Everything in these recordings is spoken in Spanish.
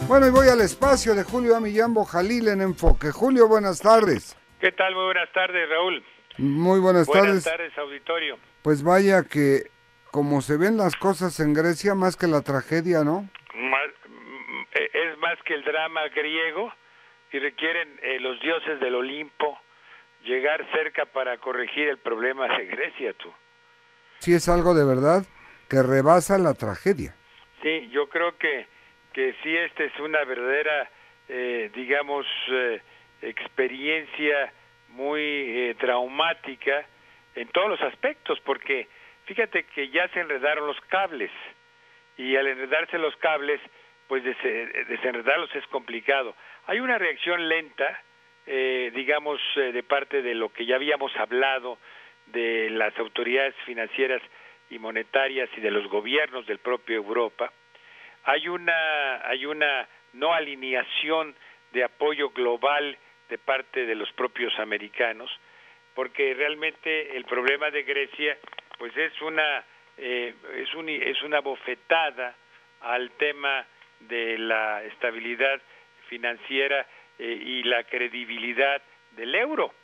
Bueno, y voy al espacio de Julio Amillambo Jalil en Enfoque. Julio, buenas tardes. ¿Qué tal? Muy buenas tardes, Raúl. Muy buenas Buenas tardes. tardes, auditorio. Pues vaya que, como se ven las cosas en Grecia, más que la tragedia, ¿no? Es más que el drama griego y requieren los dioses del Olimpo llegar cerca para corregir el problema de Grecia, tú. Sí es algo de verdad que rebasa la tragedia. Sí, yo creo que sí, esta es una verdadera, experiencia muy traumática en todos los aspectos, porque fíjate que ya se enredaron los cables, y al enredarse los cables, pues desenredarlos es complicado. Hay una reacción lenta, de parte de lo que ya habíamos hablado, de las autoridades financieras y monetarias y de los gobiernos del propio Europa. Hay una no alineación de apoyo global de parte de los propios americanos, porque realmente el problema de Grecia pues es una bofetada al tema de la estabilidad financiera y la credibilidad del euro.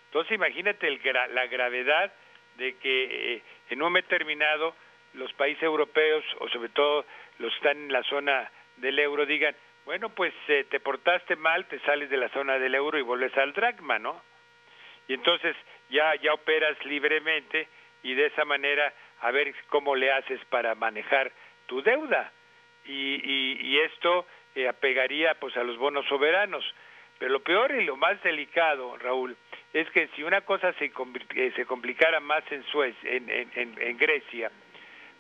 Entonces imagínate la gravedad de que en un momento determinado los países europeos, o sobre todo los que están en la zona del euro, digan, bueno, pues te portaste mal, te sales de la zona del euro y vuelves al dracma, ¿no? Y entonces ya operas libremente y de esa manera a ver cómo le haces para manejar tu deuda. Y esto apegaría pues a los bonos soberanos. Pero lo peor y lo más delicado, Raúl, es que si una cosa se complicara más en Grecia,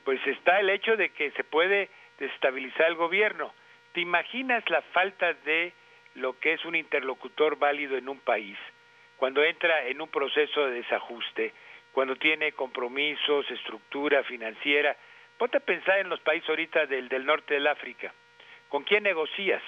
pues está el hecho de que se puede desestabilizar el gobierno. ¿Te imaginas la falta de lo que es un interlocutor válido en un país? Cuando entra en un proceso de desajuste, cuando tiene compromisos, estructura financiera. Ponte a pensar en los países ahorita del norte del África. ¿Con quién negocias?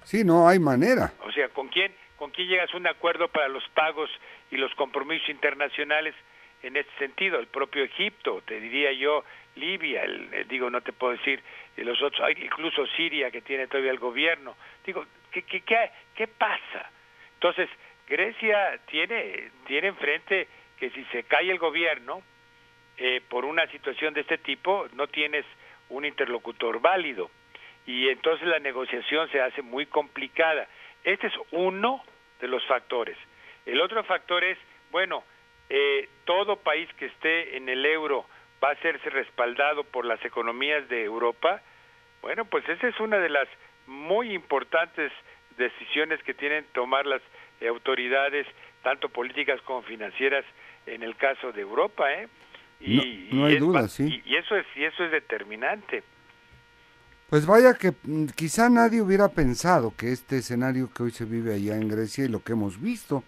Sí, no hay manera. O sea, ¿con quién llegas a un acuerdo para los pagos y los compromisos internacionales en este sentido? El propio Egipto, te diría yo, Libia, no te puedo decir los otros, incluso Siria, que tiene todavía el gobierno. Digo, ¿qué pasa? Entonces, Grecia tiene enfrente que si se cae el gobierno por una situación de este tipo, no tienes un interlocutor válido y entonces la negociación se hace muy complicada. Este es uno de los factores. El otro factor es, todo país que esté en el euro va a hacerse respaldado por las economías de Europa. Bueno, pues esa es una de las muy importantes decisiones que tienen que tomar las autoridades, tanto políticas como financieras, en el caso de Europa, ¿eh? No hay duda, sí. Y eso es determinante. Pues vaya que quizá nadie hubiera pensado que este escenario que hoy se vive allá en Grecia y lo que hemos visto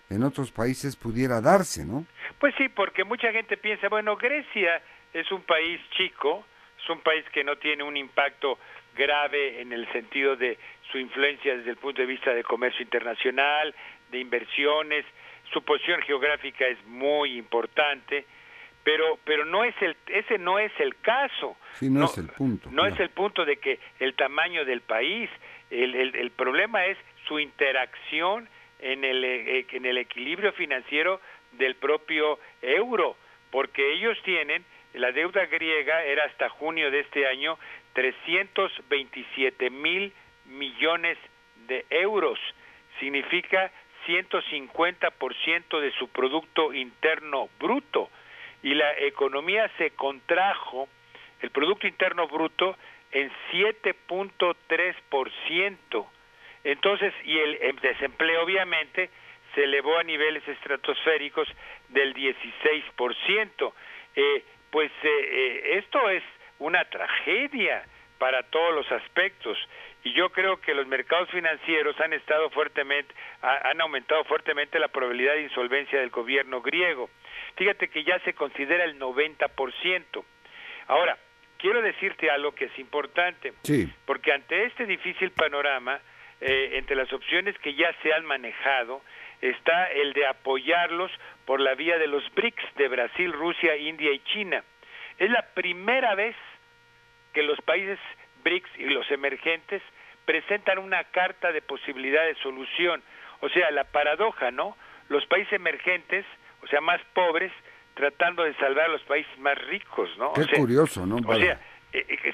en otros países pudiera darse, ¿no? Pues sí, porque mucha gente piensa, bueno, Grecia es un país chico, es un país que no tiene un impacto grave en el sentido de su influencia desde el punto de vista de comercio internacional, de inversiones, su posición geográfica es muy importante, pero ese no es el caso. Sí, no es el punto. No es el punto de que el tamaño del país, el problema es su interacción en el equilibrio financiero del propio euro, porque ellos tienen, la deuda griega era hasta junio de este año 327,000 millones de euros, significa 150% de su Producto Interno Bruto, y la economía se contrajo, el Producto Interno Bruto, en 7.3%. Entonces, y el desempleo obviamente se elevó a niveles estratosféricos del 16%. Esto es una tragedia para todos los aspectos, y yo creo que los mercados financieros han aumentado fuertemente la probabilidad de insolvencia del gobierno griego. Fíjate que ya se considera el 90%. Ahora, quiero decirte algo que es importante, sí, porque ante este difícil panorama, entre las opciones que ya se han manejado, está el de apoyarlos por la vía de los BRICS, de Brasil, Rusia, India y China. Es la primera vez que los países BRICS y los emergentes presentan una carta de posibilidad de solución. O sea, la paradoja, ¿no? Los países emergentes, o sea, más pobres, tratando de salvar a los países más ricos, ¿no? Qué curioso, ¿no? O sea,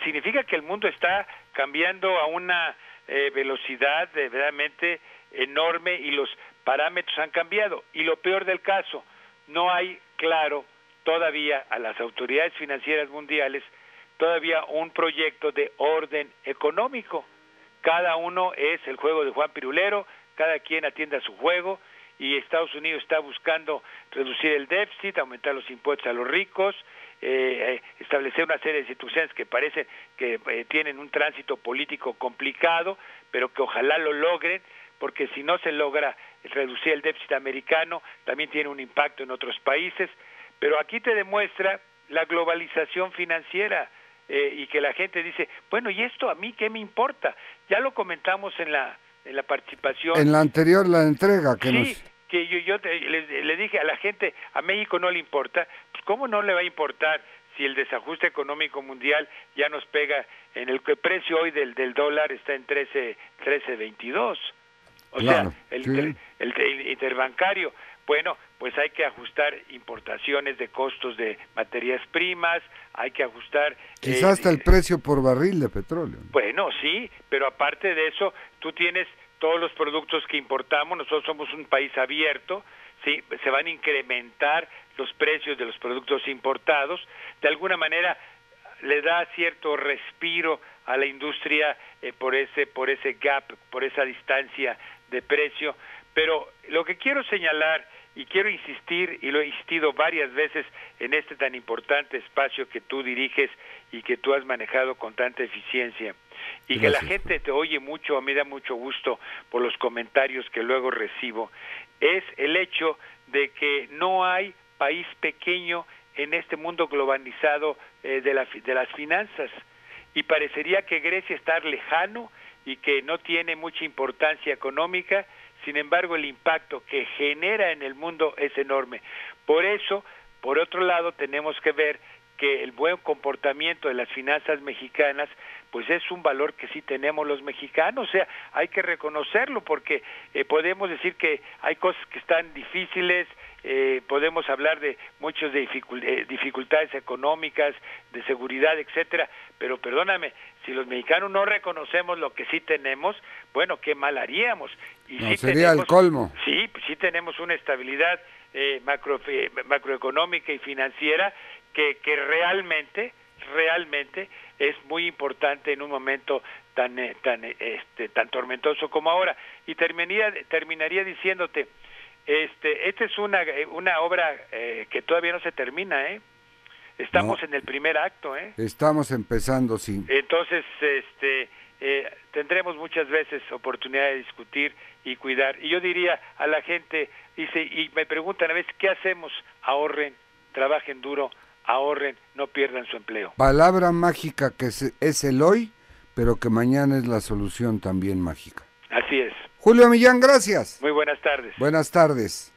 significa que el mundo está cambiando a una velocidad verdaderamente enorme y los parámetros han cambiado. Y lo peor del caso, no hay claro todavía a las autoridades financieras mundiales todavía un proyecto de orden económico. Cada uno es el juego de Juan Pirulero, cada quien atiende a su juego, y Estados Unidos está buscando reducir el déficit, aumentar los impuestos a los ricos, establecer una serie de instituciones que parece que tienen un tránsito político complicado, pero que ojalá lo logren, porque si no se logra reducir el déficit americano, también tiene un impacto en otros países. Pero aquí te demuestra la globalización financiera, y que la gente dice, bueno, ¿y esto a mí qué me importa? Ya lo comentamos en la participación. En la anterior, la entrega que sí, que yo le dije a la gente, a México no le importa. Pues ¿cómo no le va a importar si el desajuste económico mundial ya nos pega en el precio hoy del dólar está en 13.22? O claro, sea, el interbancario. Bueno, pues hay que ajustar importaciones de costos de materias primas, hay que ajustar... Quizás hasta el precio por barril de petróleo. Bueno, sí, pero aparte de eso, tú tienes todos los productos que importamos, nosotros somos un país abierto, sí, se van a incrementar los precios de los productos importados, de alguna manera le da cierto respiro a la industria por ese gap, por esa distancia de precio, pero lo que quiero señalar y quiero insistir, y lo he insistido varias veces en este tan importante espacio que tú diriges y que tú has manejado con tanta eficiencia, y gracias, que la gente te oye mucho, a mí da mucho gusto por los comentarios que luego recibo, es el hecho de que no hay país pequeño en este mundo globalizado de las finanzas, y parecería que Grecia está lejano y que no tiene mucha importancia económica. Sin embargo, el impacto que genera en el mundo es enorme. Por eso, por otro lado, tenemos que ver que el buen comportamiento de las finanzas mexicanas, pues es un valor que sí tenemos los mexicanos, o sea, hay que reconocerlo, porque podemos decir que hay cosas que están difíciles, podemos hablar de muchas dificultades económicas, de seguridad, etcétera, pero perdóname, si los mexicanos no reconocemos lo que sí tenemos, bueno, qué mal haríamos. Y no, sí sería el colmo. Sí, sí tenemos una estabilidad macroeconómica y financiera que realmente es muy importante en un momento tan tormentoso como ahora. Y terminaría diciéndote, esta es una obra que todavía no se termina, estamos en el primer acto, estamos empezando, sí. Entonces, tendremos muchas veces oportunidad de discutir y cuidar. Y yo diría a la gente, y me preguntan a veces, ¿qué hacemos? Ahorren, trabajen duro, ahorren, no pierdan su empleo. Palabra mágica que es el hoy, pero que mañana es la solución también mágica. Así es. Julio Millán, gracias. Muy buenas tardes. Buenas tardes.